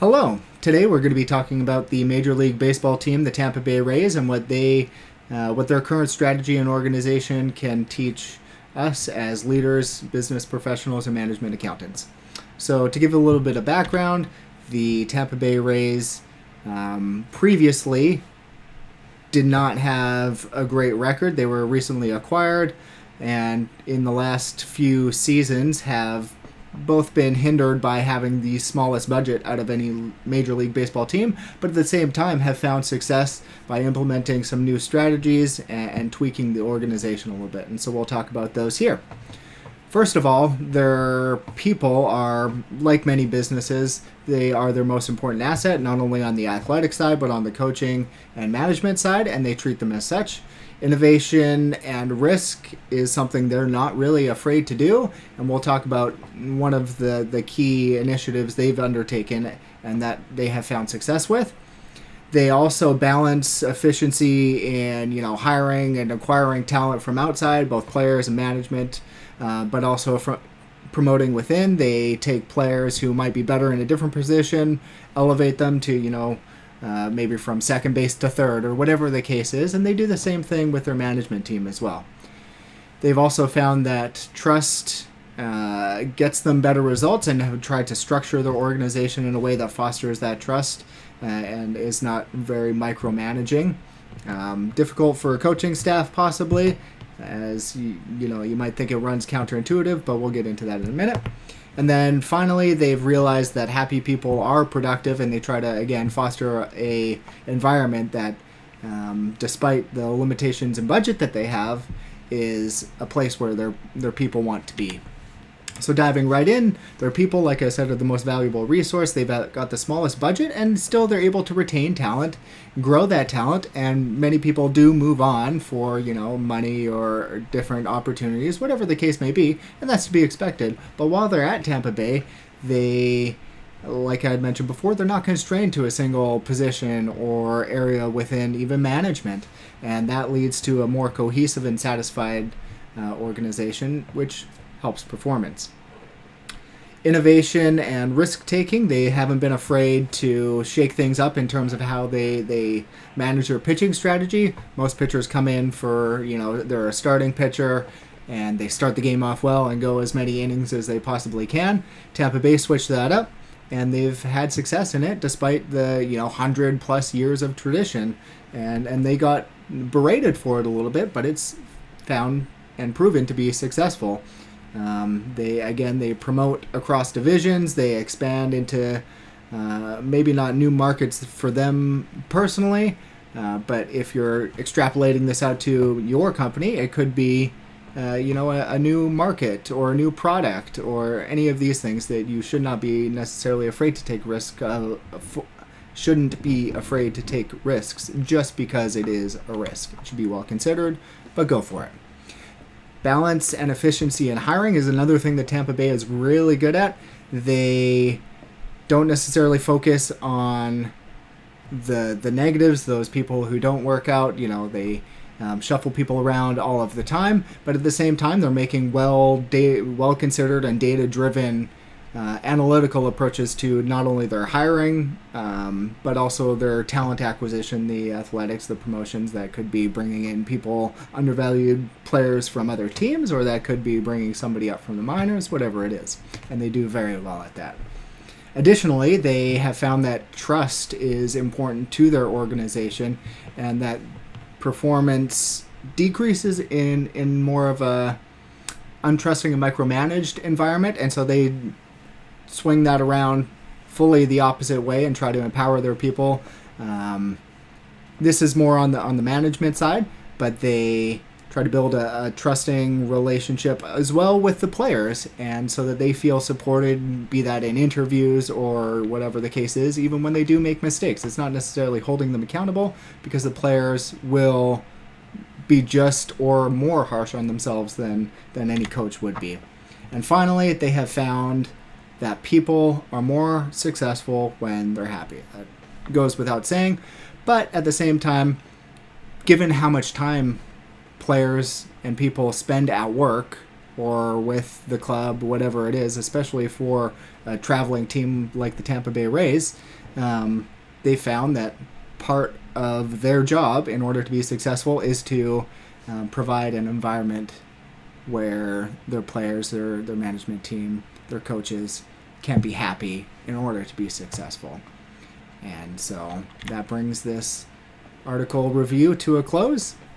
Hello. Today we're going to be talking about the Major League Baseball team, the Tampa Bay Rays, and what their current strategy and organization can teach us as leaders, business professionals, and management accountants. So, to give a little bit of background, the Tampa Bay Rays previously did not have a great record. They were recently acquired, and in the last few seasons have both been hindered by having the smallest budget out of any Major League Baseball team, but at the same time have found success by implementing some new strategies and tweaking the organization a little bit. And so we'll talk about those here. First of all, their people are, like many businesses, they are their most important asset, not only on the athletic side, but on the coaching and management side, and they treat them as such. Innovation and risk is something they're not really afraid to do, and we'll talk about one of the key initiatives they've undertaken and that they have found success with. They also balance efficiency in hiring and acquiring talent from outside, both players and management, but also from promoting within. They take players who might be better in a different position, elevate them to maybe from second base to third or whatever the case is, and they do the same thing with their management team as well. They've also found that trust gets them better results and have tried to structure their organization in a way that fosters that trust and is not very micromanaging. Difficult for a coaching staff possibly, as you might think it runs counterintuitive, but we'll get into that in a minute. And then finally, they've realized that happy people are productive, and they try to, again, foster a environment that, despite the limitations in budget that they have, is a place where their people want to be. So diving right in, their people, like I said, are the most valuable resource. They've got the smallest budget, and still they're able to retain talent, grow that talent, and many people do move on for, money or different opportunities, whatever the case may be, and that's to be expected. But while they're at Tampa Bay, they, like I had mentioned before, they're not constrained to a single position or area within even management, and that leads to a more cohesive and satisfied organization, which helps performance. Innovation and risk-taking, they haven't been afraid to shake things up in terms of how they manage their pitching strategy. Most pitchers come in for, they're a starting pitcher, and they start the game off well and go as many innings as they possibly can. Tampa Bay switched that up, and they've had success in it despite the 100-plus years of tradition. And they got berated for it a little bit, but it's found and proven to be successful. They promote across divisions. They expand into maybe not new markets for them personally, but if you're extrapolating this out to your company, it could be a new market or a new product or any of these things that you should not be necessarily afraid to take shouldn't be afraid to take risks just because it is a risk. It should be well considered, but go for it. Balance and efficiency in hiring is another thing that Tampa Bay is really good at. They don't necessarily focus on the negatives, those people who don't work out. They shuffle people around all of the time, but at the same time, they're making well considered and data-driven analytical approaches to not only their hiring, but also their talent acquisition, the athletics, the promotions. That could be bringing in people, undervalued players from other teams, or that could be bringing somebody up from the minors, whatever it is. And they do very well at that. Additionally, they have found that trust is important to their organization, and that performance decreases in more of a untrusting and micromanaged environment, and so they swing that around fully the opposite way and try to empower their people. This is more on the management side, but they try to build a trusting relationship as well with the players, and so that they feel supported, be that in interviews or whatever the case is, even when they do make mistakes. It's not necessarily holding them accountable, because the players will be just or more harsh on themselves than any coach would be. And finally, they have found that people are more successful when they're happy. That goes without saying, but at the same time, given how much time players and people spend at work, or with the club, whatever it is, especially for a traveling team like the Tampa Bay Rays, they found that part of their job in order to be successful is to provide an environment where their players, their management team, their coaches can be happy in order to be successful. And so that brings this article review to a close.